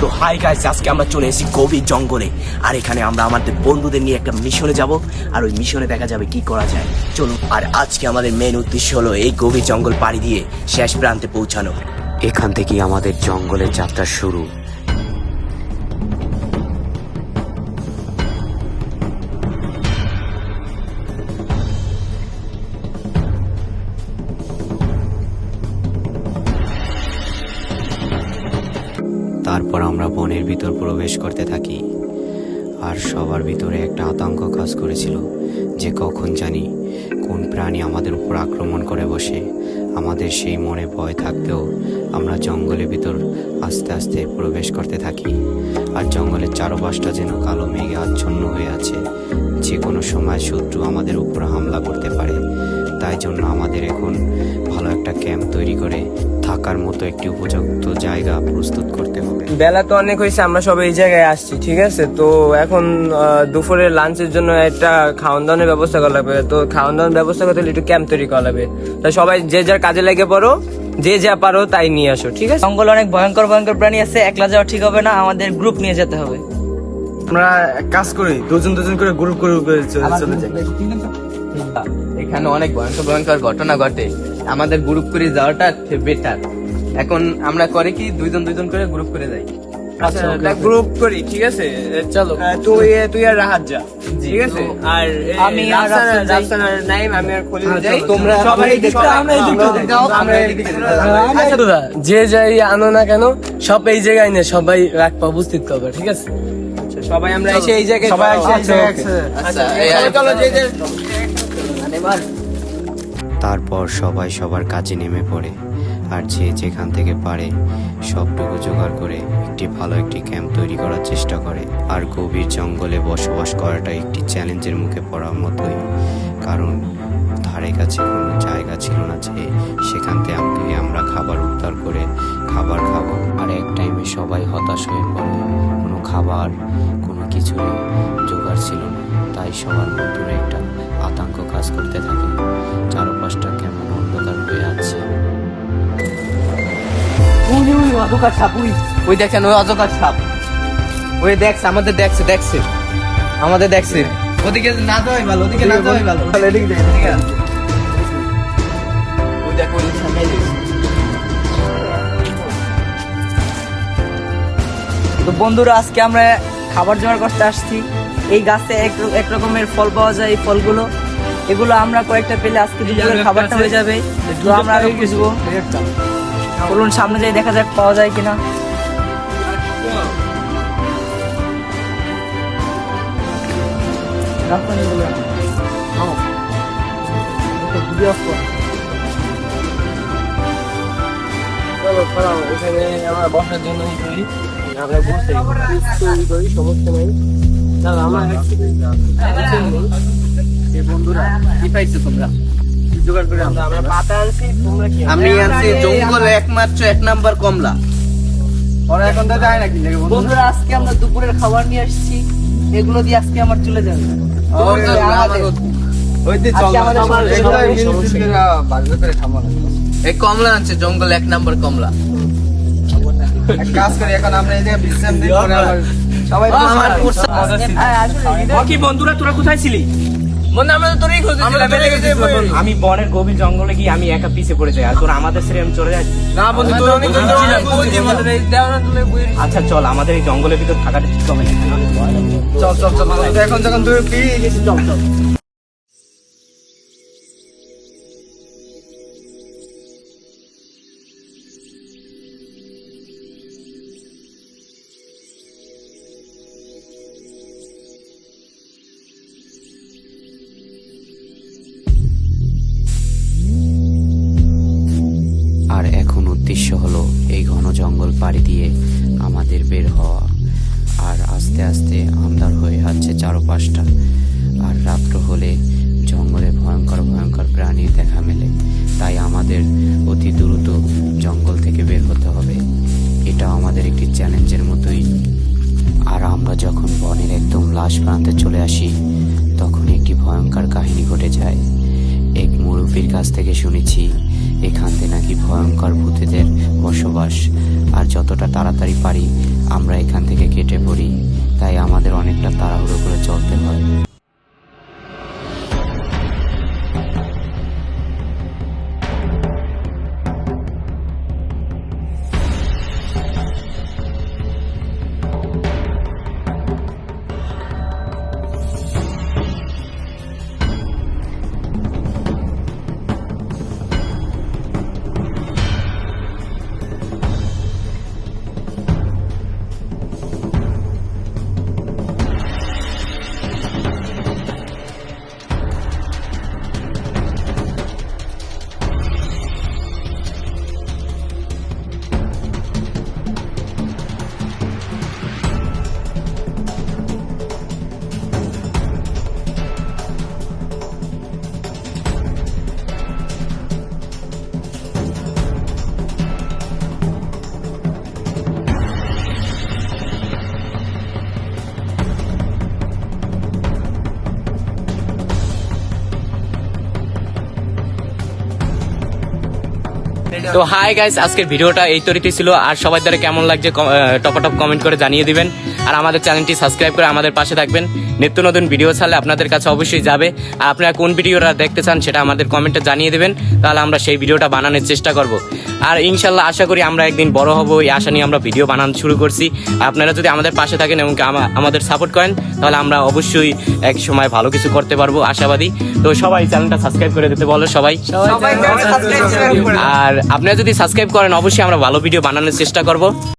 তো hi guys, আজকে আমরা চলে এসেছি গভীর জঙ্গলে। আর এখানে আমরা আমাদের বন্ধুদের নিয়ে একটা মিশনে যাব, আর ওই মিশনে দেখা যাবে কি করা যায়। চলুন। আর আজকে আমাদের মেন উদ্দেশ্য হলো এই গভীর জঙ্গল পাড়ি দিয়ে শেষ প্রান্তে পৌঁছানো। এখান থেকেই আমাদের জঙ্গলের যাত্রা শুরু। তারপর আমরা বনের ভিতর প্রবেশ করতে থাকি। আর সবার ভিতরে একটা আতঙ্ক কাজ করেছিল যে কখন জানি কোন প্রাণী আমাদের উপর আক্রমণ করে বসে। আমাদের সেই মনে ভয় থাকতেও আমরা জঙ্গলের ভিতর আস্তে আস্তে প্রবেশ করতে থাকি। আর জঙ্গলের চারপাশটা যেন কালো মেঘে আচ্ছন্ন হয়ে আছে, যে কোনো সময় শত্রু আমাদের উপর হামলা করতে পারে। তাই জন্য আমাদের এখন ভালো একটা ক্যাম্প তৈরি করে থাকার মতো একটি উপযুক্ত জায়গা প্রস্তুত করতে হবে। বেলা তো অনেক হয়েছে, আমরা সবাই এই জায়গায় আসছি, ঠিক আছে? তো এখন দুপুরে লাঞ্চের জন্য একটা খাওয়ান দাওয়ানের ব্যবস্থা করা লাগবে। তো খাওয়ান দাওয়ার ব্যবস্থা করতে হলে একটু ক্যাম্প তৈরি করা লাগবে। তাই সবাই যে যার কাজে লেগে পড়ো, যে যা পারো তাই নিয়ে আসো, ঠিক আছে? জঙ্গলে অনেক ভয়ঙ্কর ভয়ঙ্কর প্রাণী আছে, একলা যাওয়া ঠিক হবে না, আমাদের গ্রুপ নিয়ে যেতে হবে। আমরা এক কাজ করি, দুজন দুজন করে গ্রুপ করে চলে যাই। এখানে অনেক ভয়ঙ্কর ভয়ঙ্কর ঘটনা ঘটে, আমাদের গ্রুপ করে যাওয়াটা বেটার। এখন আমরা করে কি দুইজন দুইজন করে গ্রুপ করে যাই। আচ্ছা, গ্রুপ করি, ঠিক আছে? চলো, তুই আর রাহাত যা, ঠিক আছে? আর আমি আর রাফসান আর নাইম, আমি আর খলিল যাই। তোমরা সবাই আচ্ছা দাদা, যে যাই আনো না কেন, সব এই জায়গায় নিয়ে সবাই রাখবা, উপস্থিত করবে, ঠিক আছে? সবাই আমরা এসে এই জায়গায় সবাই চলো যে যে তারপর সবাই সবার কাজে নেমে পড়ে, আর যে যেখান থেকে পারে সবটুকু জোগাড় করে একটি ভালো একটি ক্যাম্প তৈরি করার চেষ্টা করে। আর গভীর জঙ্গলে বসবাস করাটা একটি চ্যালেঞ্জের মুখে পড়ার মতোই, কারণ ধারে কাছে কোনো জায়গা ছিল না যে সেখান থেকে আমরা খাবার উদ্ধার করে খাবার খাবো। আর এক টাইমে সবাই হতাশ হয়ে পড়ে, কোনো খাবার কোনো কিছুই জোগাড় ছিল না। তাই সবার মধ্যে একটা আতঙ্ক কাজ করতে থাকে, চারপাশটা কেমন অন্ধকার হয়ে আছে। অজকার সাপ, ওই দেখেন, ওই অজকার সাপ, ওই দেখছে আমাদের, দেখছে আমাদের দেখছে। ওদিকে না যাওয়াই ভালো, ওদিকে না যাওয়াই ভালো। ওই দেখো, ওই সামনে দেখছি। তো বন্ধুরা, আজকে আমরা খাবার জোগাড় করতে আসছি। এই গাছে এক রকমের ফল পাওয়া যায়, এই ফলগুলো এগুলো আমরা কয়েকটা পেলে আজকে দুপুরের খাবারটা হয়ে যাবে। তো আমরা আরো খুঁজবো, বলুন সামনে যাই দেখা যাক পাওয়া যায় কিনা। চলো খারাপ, এখানে আমরা বসার জন্য আমরা বসে করি, সমস্যা নাই। চলো আমরা বন্ধুরা, কি পাইছো তোমরা? জোগাড় করে আমরা পাতা আনছি, তোমরা কি? আমি আনছি জঙ্গলে একমাত্র 1 নাম্বার কমলা। ওরা এখন তো যায় নাকি বন্ধুরা, আজকে আমরা দুপুরের খাবার নিয়ে আসছি, এগুলো দিয়ে আজকে আমার চলে যাবে। এই কমলা আনছে জঙ্গলে 1 নাম্বার কমলা। কাজ করি এখন আমরা এই যে বিশ্রাম দিই, সবাই কি বন্ধুরা, তোরা কোথায় ছিলি? বন্ধু, আমরা তো তোরই খুঁজছিলাম। আমি বনের গভীর জঙ্গলে গিয়ে আমি একা পিছে পড়ে যাই, আর তোরা আমাদের ছেড়ে আমি চলে যাই। না বন্ধু, তোর অনেক আচ্ছা চল, আমাদের এই জঙ্গলের ভিতর থাকাটা ঠিক হবে না। চল চল চল, এখন যখন তুই পেয়ে গেছি, চল চল। আর এখন উদ্দেশ্য হলো এই ঘন জঙ্গল পাড়ি দিয়ে আমাদের বের হওয়া। আর আস্তে আস্তে আন্ধার হয়ে যাচ্ছে চারপাশটা, আর রাত্র হলে জঙ্গলে ভয়ঙ্কর ভয়ঙ্কর প্রাণীর দেখা মেলে। তাই আমাদের অতি দ্রুত জঙ্গল থেকে বের হতে হবে। এটা আমাদের একটি চ্যালেঞ্জের মতোই। আর আমরা যখন বনের একদম লাশ প্রান্তে চলে আসি, তখন একটি ভয়ঙ্কর কাহিনী ঘটে যায়। এক মুরব্বীর কাছ থেকে শুনেছি এখানে নাকি ভয়ঙ্কর ভূতেদের বসবাস, আর যতটা তাড়াতাড়ি পারি আমরা এখান থেকে কেটে পড়ি, তাই আমাদের অনেকটা তাড়াহুড়ো করে চলতে হয়। তো হাই গাইস, আজকের ভিডিওটা এই তরিতে ছিল। আর সবার দ্বারা কেমন লাগছে টপ কমেন্ট করে জানিয়ে দিবেন, আর আমাদের চ্যানেলটি সাবস্ক্রাইব করে আমাদের পাশে থাকবেন। নিত্য নতুন ভিডিও ছাড়লে আপনাদের কাছে অবশ্যই যাবে। আর আপনারা কোন ভিডিওটা দেখতে চান সেটা আমাদের কমেন্টে জানিয়ে দেবেন, তাহলে আমরা সেই ভিডিওটা বানানোর চেষ্টা করব। আর ইনশাল্লাহ আশা করি আমরা একদিন বড় হব, এই আশা নিয়ে আমরা ভিডিও বানানো শুরু করছি। আপনারা যদি আমাদের পাশে থাকেন এবং আমাদের সাপোর্ট করেন, তাহলে আমরা অবশ্যই এক সময় ভালো কিছু করতে পারবো, আশাবাদী। তো সবাই চ্যানেলটা সাবস্ক্রাইব করে দিতে বলো সবাই। আর আপনারা যদি সাবস্ক্রাইব করেন অবশ্যই আমরা ভালো ভিডিও বানানোর চেষ্টা করব।